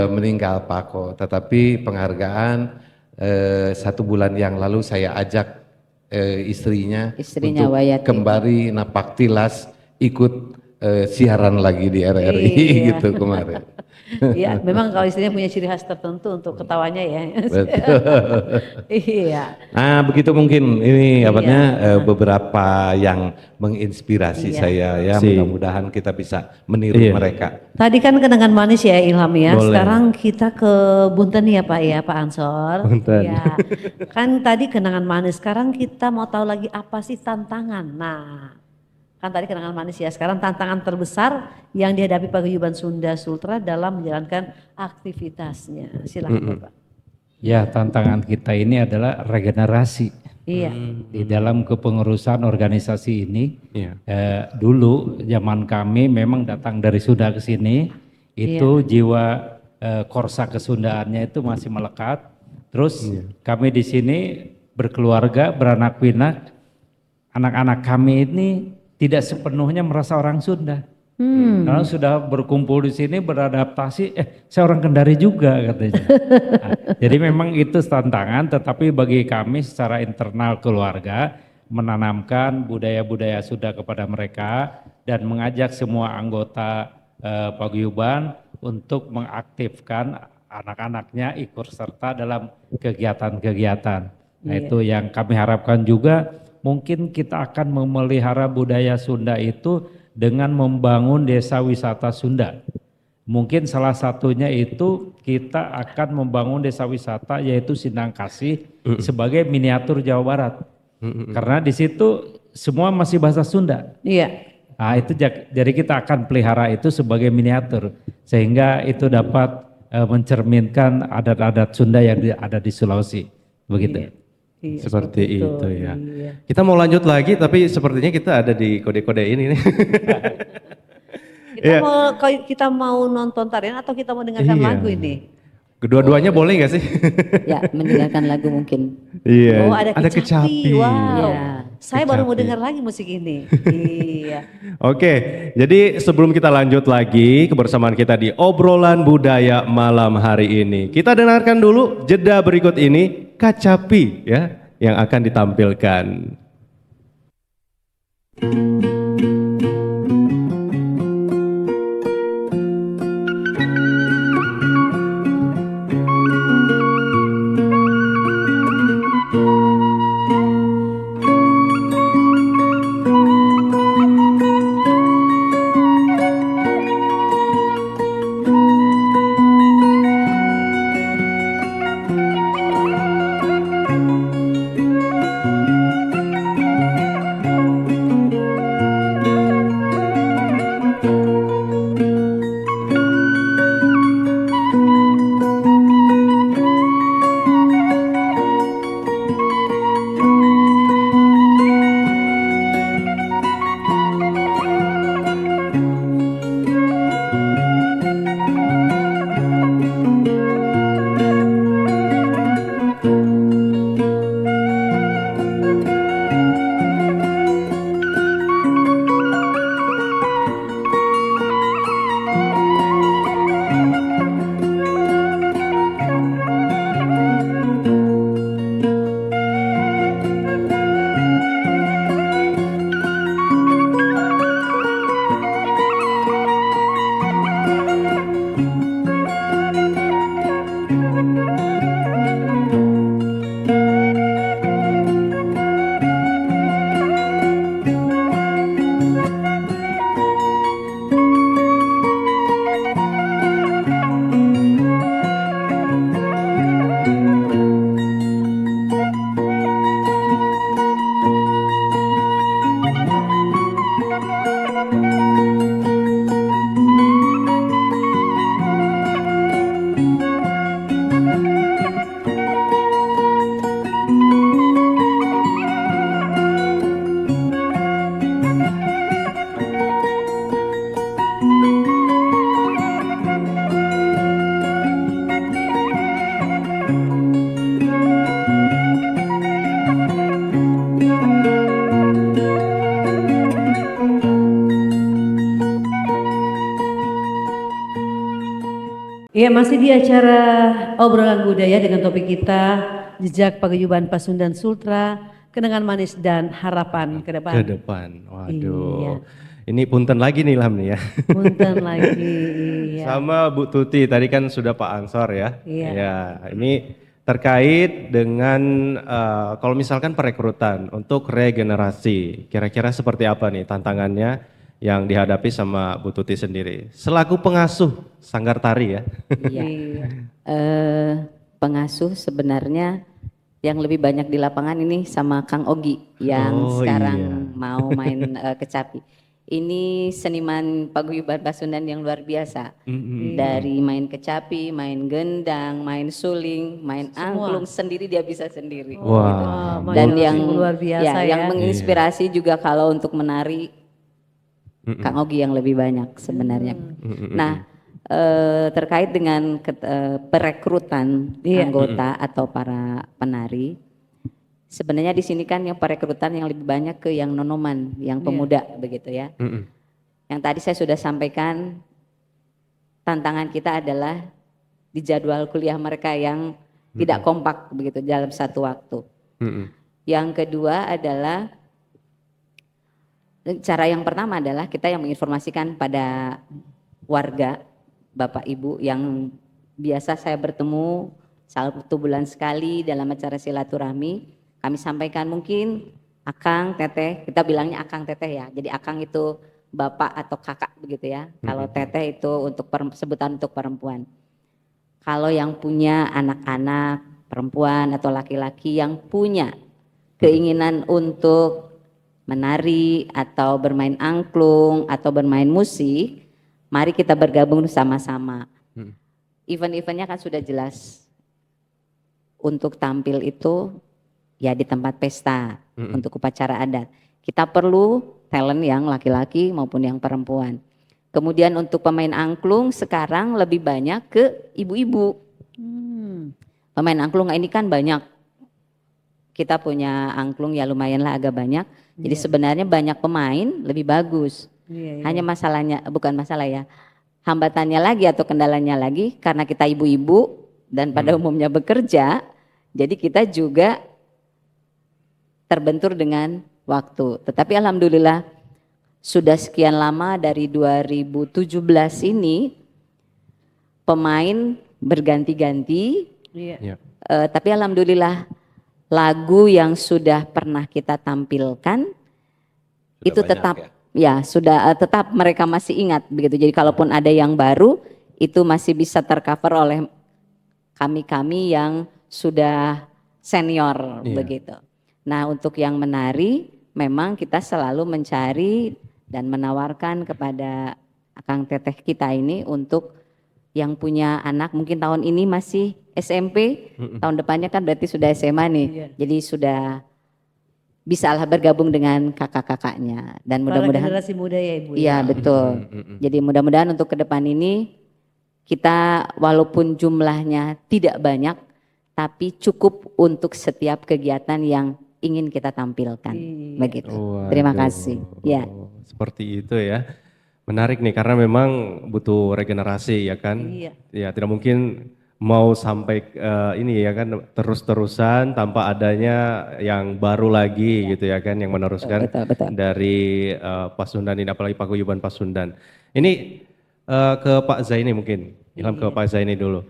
meninggal Pak Ako. Tetapi penghargaan 1 bulan yang lalu saya ajak istrinya untuk Wayati. kembali napak tilas ikut siaran lagi di RRI gitu kemarin. Iya, memang kalau istrinya punya ciri khas tertentu untuk ketawanya ya. Iya. Nah, begitu mungkin ini beberapa yang menginspirasi saya ya. Mudah-mudahan kita bisa meniru mereka. Tadi kan kenangan manis ya Ilham ya. Boleh. Sekarang kita ke Bunten ya Pak ya, Pak Ansor. Bunten. Iya. Kan tadi kenangan manis. Sekarang kita mau tahu lagi apa sih tantangan. Nah, kan tadi kenangan manis ya. Sekarang tantangan terbesar yang dihadapi Paguyuban Sunda Sultra dalam menjalankan aktivitasnya. Silakan Bapak. Ya, tantangan kita ini adalah regenerasi. Iya. Di dalam kepengurusan organisasi ini, Iya. dulu zaman kami memang datang dari Sunda ke sini, itu jiwa Korsa Kesundaannya itu masih melekat. Terus kami di sini berkeluarga, beranak pinak, anak-anak kami ini tidak sepenuhnya merasa orang Sunda. Karena sudah berkumpul di sini beradaptasi, saya orang Kendari juga katanya. Nah, jadi memang itu tantangan, tetapi bagi kami secara internal keluarga menanamkan budaya-budaya Sunda kepada mereka dan mengajak semua anggota paguyuban untuk mengaktifkan anak-anaknya ikut serta dalam kegiatan-kegiatan. Nah itu yang kami harapkan juga, mungkin kita akan memelihara budaya Sunda itu dengan membangun desa wisata Sunda. Mungkin salah satunya itu kita akan membangun desa wisata yaitu Sindang Kasih sebagai miniatur Jawa Barat. Karena di situ semua masih bahasa Sunda. Iya. Nah itu jadi kita akan pelihara itu sebagai miniatur sehingga itu dapat mencerminkan adat-adat Sunda yang ada di Sulawesi. Begitu. Iya, Seperti itu ya. Iya. Kita mau lanjut lagi tapi sepertinya kita ada di kode-kode ini nih. Kita mau nonton tarian atau kita mau dengarkan Iya. lagu ini? Kedua-duanya boleh nggak sih? Ya, mendengarkan lagu mungkin. Iya. Oh, ada kecapi. Wow. Iya. Saya baru mau Kecapi. dengar lagi musik ini. Iya. Oke, jadi sebelum kita lanjut lagi kebersamaan kita di obrolan budaya malam hari ini, kita dengarkan dulu jeda berikut ini Kacapi ya yang akan ditampilkan. Iya, masih di acara obrolan budaya dengan topik kita jejak paguyuban Pasundan Sultra, kenangan manis dan harapan ke depan. Ke depan, waduh. Iya. Ini punten lagi nih Ilham nih ya. Punten lagi. Iya. Sama Bu Tuti, tadi kan sudah Pak Ansor ya. Iya. Ya, ini terkait dengan kalau misalkan perekrutan untuk regenerasi, kira-kira seperti apa nih tantangannya yang dihadapi sama Bu Tuti sendiri selaku pengasuh Sanggar Tari ya. Iya. Pengasuh sebenarnya yang lebih banyak di lapangan ini sama Kang Ogi yang Oh, sekarang iya. mau main kecapi. ini seniman paguyuban Pasundan yang luar biasa. Dari main kecapi, main gendang, main suling, main angklung sendiri dia bisa sendiri. Wah, Dan yang luar biasa yang ya. menginspirasi juga kalau untuk menari Kang Ogi yang lebih banyak sebenarnya. Nah, terkait dengan perekrutan anggota atau para penari, sebenarnya di sini kan yang perekrutan yang lebih banyak ke yang nonoman, yang pemuda begitu ya. Yang tadi saya sudah sampaikan, tantangan kita adalah di jadwal kuliah mereka yang tidak kompak begitu dalam satu waktu. Yang kedua adalah cara yang pertama adalah kita yang menginformasikan pada warga, Bapak Ibu yang biasa saya bertemu 1 bulan sekali dalam acara silaturahmi, kami sampaikan mungkin Akang, Teteh, kita bilangnya Akang Teteh ya. Jadi Akang itu bapak atau kakak begitu ya. Kalau Teteh itu untuk sebutan untuk perempuan. Kalau yang punya anak-anak perempuan atau laki-laki yang punya keinginan untuk menari atau bermain angklung atau bermain musik, mari kita bergabung sama-sama. Event-eventnya kan sudah jelas. Untuk tampil itu ya di tempat pesta untuk upacara adat. Kita perlu talent yang laki-laki maupun yang perempuan. Kemudian untuk pemain angklung sekarang lebih banyak ke ibu-ibu. Pemain angklung ini kan banyak. Kita punya angklung ya lumayanlah agak banyak. Jadi sebenarnya banyak pemain lebih bagus. Hanya masalahnya, bukan masalah ya, hambatannya lagi atau kendalanya lagi karena kita ibu-ibu dan pada umumnya bekerja, jadi kita juga terbentur dengan waktu. Tetapi alhamdulillah sudah sekian lama dari 2017 ini pemain berganti-ganti, tapi alhamdulillah lagu yang sudah pernah kita tampilkan itu tetap sudah tetap mereka masih ingat begitu. Jadi kalaupun ada yang baru itu masih bisa tercover oleh kami yang sudah senior begitu. Nah, untuk yang menari memang kita selalu mencari dan menawarkan kepada Akang Teteh kita ini untuk yang punya anak mungkin tahun ini masih SMP, tahun depannya kan berarti sudah SMA nih. Jadi sudah bisa lah bergabung dengan kakak-kakaknya dan mudah-mudahan generasi muda ya Ibu. Iya, betul. Jadi mudah-mudahan untuk ke depan ini kita walaupun jumlahnya tidak banyak tapi cukup untuk setiap kegiatan yang ingin kita tampilkan. Begitu. Terima kasih. Ya. Seperti itu ya. Menarik nih karena memang butuh regenerasi ya kan. Ya, tidak mungkin mau sampai ini ya kan terus-terusan tanpa adanya yang baru lagi gitu ya kan yang meneruskan Betul. dari Pasundan ini apalagi paguyuban Pasundan. Ini ke Pak Zaini mungkin. Ilham ke Pak Zaini dulu.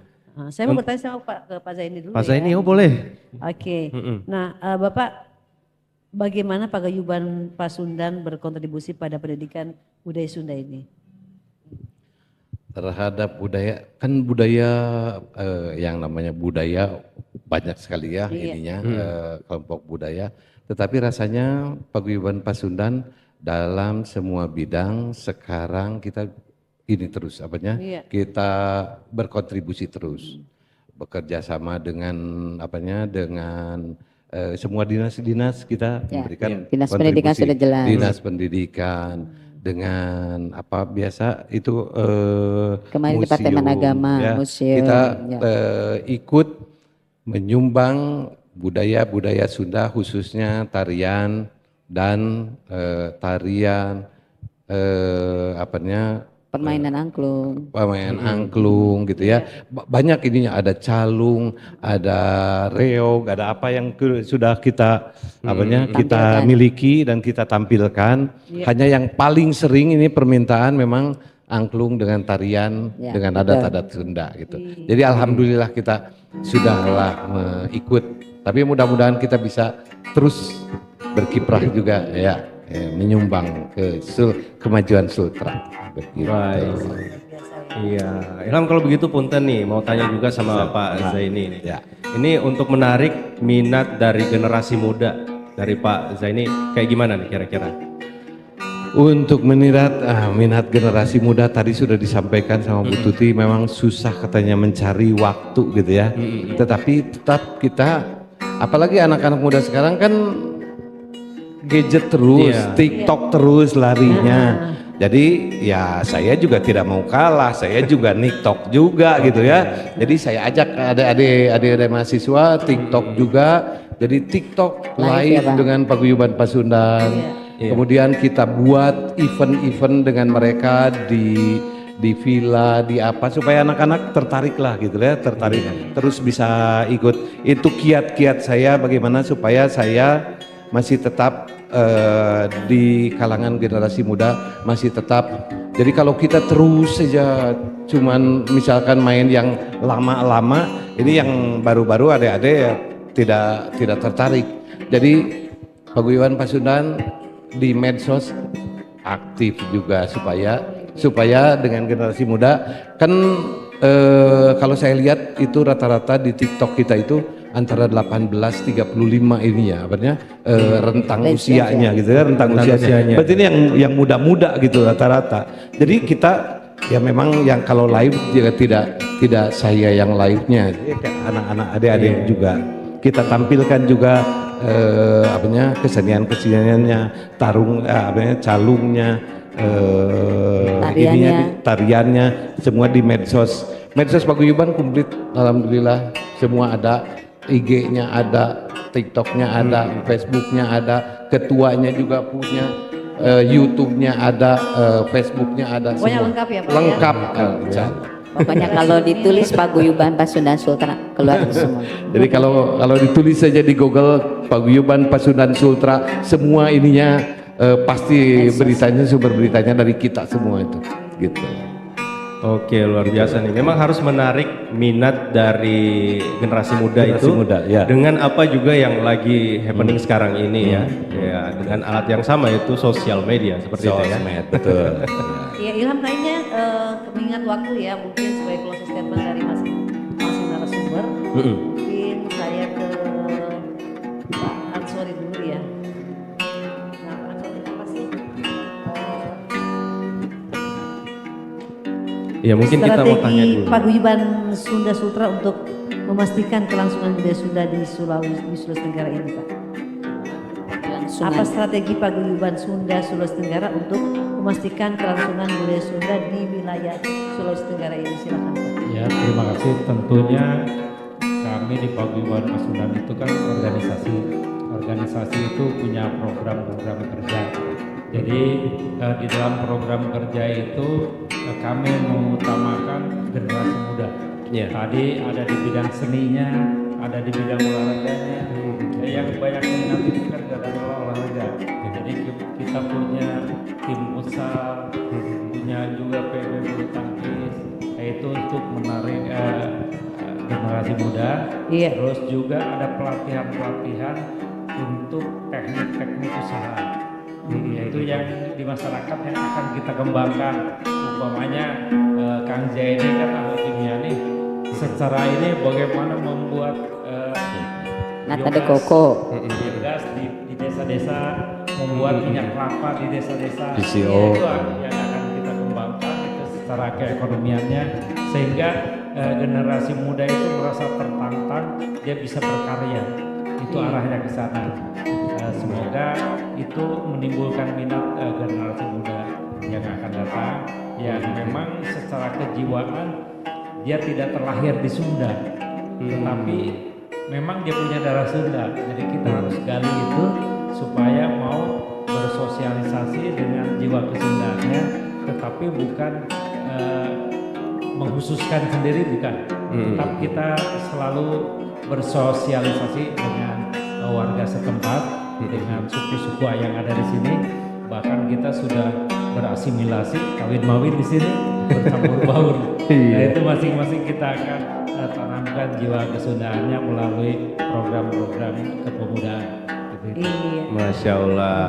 Saya mau bertanya sama ke Pak Zaini dulu. Pak Zaini, oh boleh. Oke. Nah, Bapak bagaimana paguyuban Pasundan berkontribusi pada pendidikan budaya Sunda ini? Terhadap budaya, kan budaya yang namanya budaya banyak sekali ya ininya kelompok budaya. Tetapi rasanya paguyuban Pasundan dalam semua bidang sekarang kita ini terus kita berkontribusi terus, bekerja sama dengan dengan semua dinas-dinas kita memberikan Dinas pendidikan sudah jelas. Dinas pendidikan dengan biasa itu Kemarin museum, Departemen Agama, museum. Kita ikut menyumbang budaya-budaya Sunda khususnya tarian dan tarian permainan angklung. Pemain angklung gitu ya. Banyak ininya, ada calung, ada reog, ada apa yang sudah kita kita miliki dan kita tampilkan. Hanya yang paling sering ini permintaan memang angklung dengan tarian dengan adat-adat Sunda gitu. Jadi alhamdulillah kita sudahlah ikut. Tapi mudah-mudahan kita bisa terus berkiprah juga ya. Menyumbang ke kemajuan Sultra. Begitu. Baik. Iya, Ilham kalau begitu punten nih mau tanya juga sama Pak Zaini. Ini untuk menarik minat dari generasi muda dari Pak Zaini kayak gimana nih kira-kira? Untuk minat generasi muda tadi sudah disampaikan sama Bu Tuti, memang susah katanya mencari waktu gitu ya. Tetapi tetap kita, apalagi anak-anak muda sekarang kan gadget terus, Iya. TikTok terus larinya. Jadi ya saya juga tidak mau kalah, saya juga TikTok juga gitu ya. Jadi saya ajak adik-adik mahasiswa TikTok juga. Jadi TikTok Live ya, live Bang. dengan Paguyuban Pasundan. Iya. Kemudian kita buat event-event dengan mereka di villa, di apa, supaya anak-anak tertarik lah gitu ya, tertarik terus bisa ikut. Itu kiat-kiat saya bagaimana supaya saya masih tetap di kalangan generasi muda, masih tetap. Jadi kalau kita terus saja cuman misalkan main yang lama-lama, ini yang baru-baru adik-adik ya tidak tertarik. Jadi Paguyuban Pasundan di medsos aktif juga supaya dengan generasi muda kan kalau saya lihat itu rata-rata di TikTok kita itu antara 18-35 ini ya, artinya rentang usianya gitu ya, rentang usianya. Berarti ini yang muda-muda gitu rata-rata. Jadi kita ya memang yang kalau live juga tidak saya yang live-nya, anak-anak adik-adik juga kita tampilkan juga keseniannya, calungnya, tariannya, semua di medsos Paguyuban komplit, alhamdulillah semua ada, IG-nya ada, TikTok-nya ada, Facebook-nya ada, ketuanya juga punya, YouTube-nya ada, Facebook-nya ada, Pokoknya semua lengkap ya, Pak, ya? lengkap. Pokoknya kalau ditulis Paguyuban Pasundan Sultra keluar semua. Jadi kalau ditulis saja di Google Paguyuban Pasundan Sultra, semua ininya pasti beritanya, sumber beritanya dari kita semua itu, gitu. Oke, luar biasa nih. Memang harus menarik minat dari generasi muda Generasi itu muda, ya. dengan apa juga yang lagi happening sekarang ini ya. Ya, dengan alat yang sama itu sosial media seperti itu ya. Sosmed, betul. Ya Ilham kayaknya mengingat waktu ya, mungkin sebagai closing statement dari masing narasumber, mungkin saya ke Pak Ansori dulu ya. Nah Pak Ansori apa sih Ya mungkin kita mau tanya strategi dulu. Paguyuban Sunda Sultra untuk memastikan kelangsungan budaya Sunda di Sulawesi Tenggara ini Pak? Apa strategi Paguyuban Sunda Sulawesi Tenggara untuk memastikan kelangsungan budaya Sunda di wilayah Sulawesi Tenggara ini? Silakan Pak. Ya, terima kasih. Tentunya kami di Paguyuban Pasundan itu kan organisasi. Organisasi itu punya program-program kerja. Jadi di dalam program kerja itu kami mengutamakan generasi muda. Yeah. Tadi ada di bidang seninya, ada di bidang olahraganya. Yang banyak minat itu kan adalah olahraga. Jadi kita punya tim futsal, punya juga PB bulu tangkis, yaitu untuk menarik generasi muda. Iya. Terus juga ada pelatihan-pelatihan untuk teknik-teknik usaha. Yaitu yang di masyarakat yang akan kita kembangkan. Umpamanya Kang Jaya ini kan ahli kimia nih. Secara ini bagaimana membuat Nata de Coco. biogas di desa-desa, membuat minyak kelapa di desa-desa. PCO. Itu yang akan kita kembangkan itu secara keekonomiannya, sehingga generasi muda itu merasa tertantang, dia bisa berkarya. Itu arahnya ke sana. Semoga itu menimbulkan minat generasi muda yang akan datang, yang memang secara kejiwaan dia tidak terlahir di Sunda, tetapi memang dia punya darah Sunda. Jadi kita harus gali itu supaya mau bersosialisasi dengan jiwa kesundaannya, tetapi bukan mengkhususkan sendiri, bukan. Tetap kita selalu bersosialisasi dengan warga setempat, dengan suku-suku yang ada di sini. Bahkan kita sudah berasimilasi, kawin-mawin di sini, bercampur baur. Nah itu masing-masing kita akan tanamkan jiwa kesundaannya melalui program-program kepemudaan. Gitu. Iya. Masya Allah.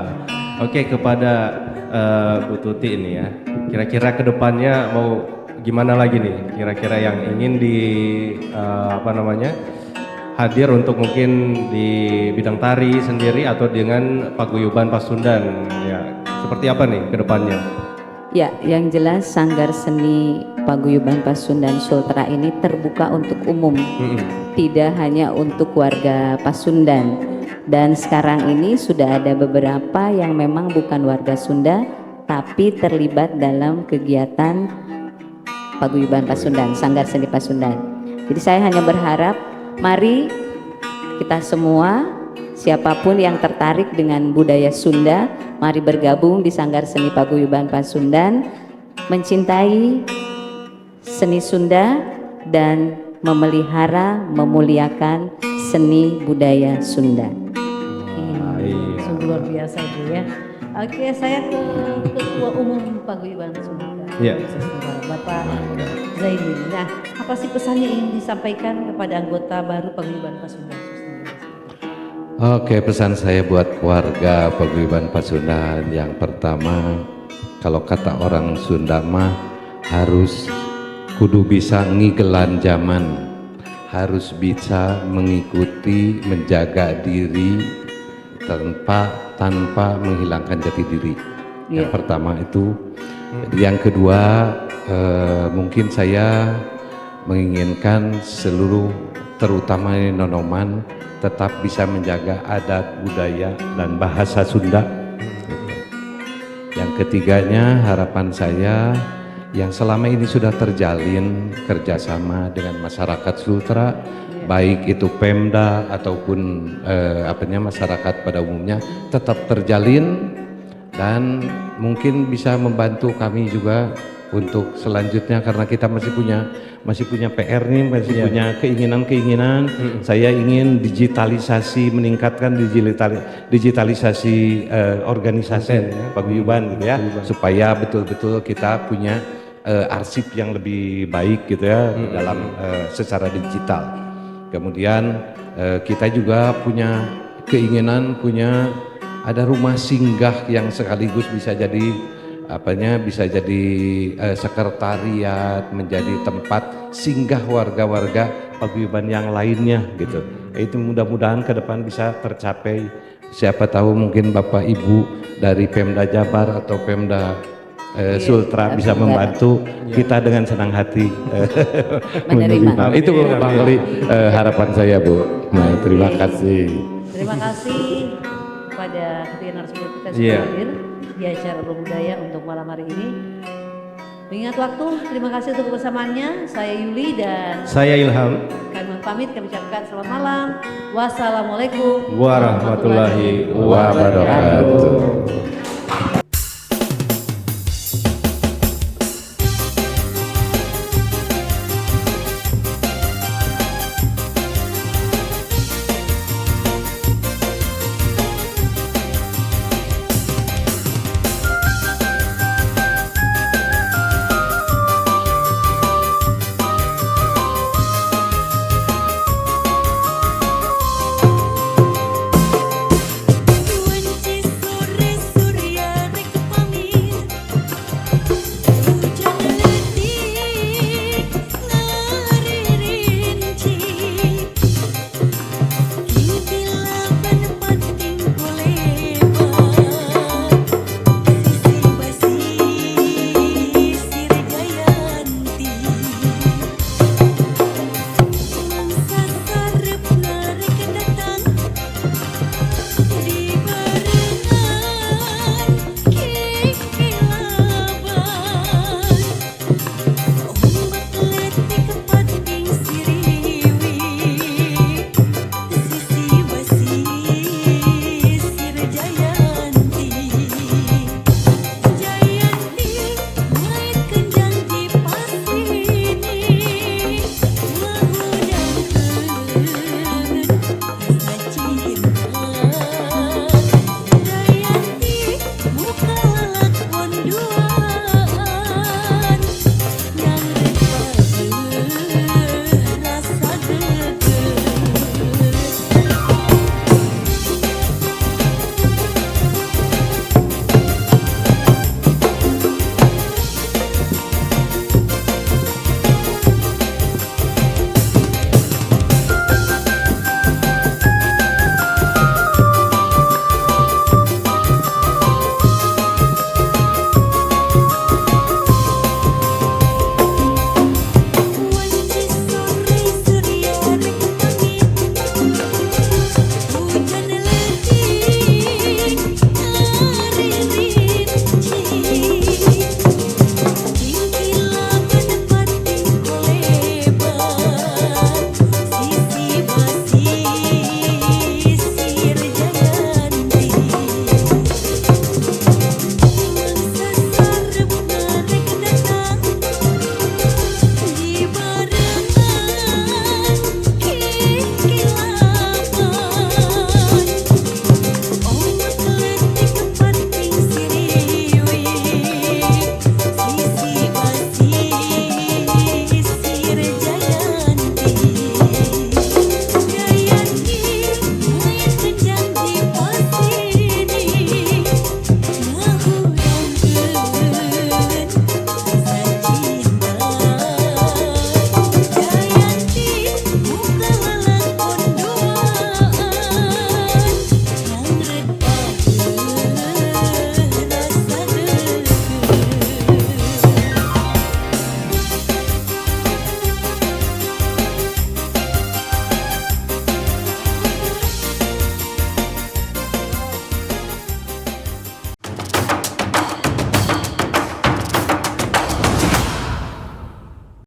Oke, kepada Bu Tuti ini ya, kira-kira kedepannya mau gimana lagi nih? Kira-kira yang ingin hadir untuk mungkin di bidang tari sendiri atau dengan Paguyuban Pasundan ya, Seperti apa nih ke depannya? Ya, yang jelas Sanggar Seni Paguyuban Pasundan Sultra ini terbuka untuk umum, tidak hanya untuk warga Pasundan. Dan sekarang ini sudah ada beberapa yang memang bukan warga Sunda, tapi terlibat dalam kegiatan Paguyuban Pasundan, Sanggar Seni Pasundan. Jadi saya hanya berharap, mari kita semua, siapapun yang tertarik dengan budaya Sunda, mari bergabung di Sanggar Seni Paguyuban Pasundan, mencintai seni Sunda dan memelihara, memuliakan seni budaya Sunda. Sungguh luar biasa Bu ya. Oke, saya ke Ketua Umum Paguyuban Sunda, Iya. Bapak Zaini. Nah, apa sih pesannya ingin disampaikan kepada anggota baru Paguyuban Pasundan? Oke, pesan saya buat warga Paguyuban Pasundan yang pertama, kalau kata orang Sunda mah harus kudu bisa ngigelan zaman, harus bisa mengikuti, menjaga diri tanpa menghilangkan jati diri. Yang pertama itu. Yang kedua, mungkin saya menginginkan seluruh terutama nonoman tetap bisa menjaga adat, budaya, dan bahasa Sunda. Yang ketiganya, harapan saya yang selama ini sudah terjalin kerjasama dengan masyarakat Sultra, baik itu Pemda ataupun masyarakat pada umumnya, tetap terjalin dan mungkin bisa membantu kami juga untuk selanjutnya, karena kita masih punya PR nih, punya keinginan. Saya ingin digitalisasi, meningkatkan digitalisasi organisasi paguyuban gitu ya, supaya betul-betul kita punya arsip yang lebih baik gitu ya dalam secara digital. Kemudian kita juga punya keinginan ada rumah singgah yang sekaligus bisa jadi sekretariat, menjadi tempat singgah warga-warga paguyuban yang lainnya gitu. Itu mudah-mudahan ke depan bisa tercapai. Siapa tahu mungkin Bapak Ibu dari Pemda Jabar atau Pemda Sultra bisa membantu kita dengan senang hati menerima. Itu barangkali harapan saya Bu. Nah, terima kasih. Terima kasih kepada ketiga narasumber kita sudah hadir di acara Ruang Budaya untuk malam hari ini. Mengingat waktu, terima kasih untuk kebersamaannya. Saya Yuli dan Saya Ilham. kami pamit, kami ucapkan selamat malam. Wassalamualaikum Warahmatullahi wabarakatuh.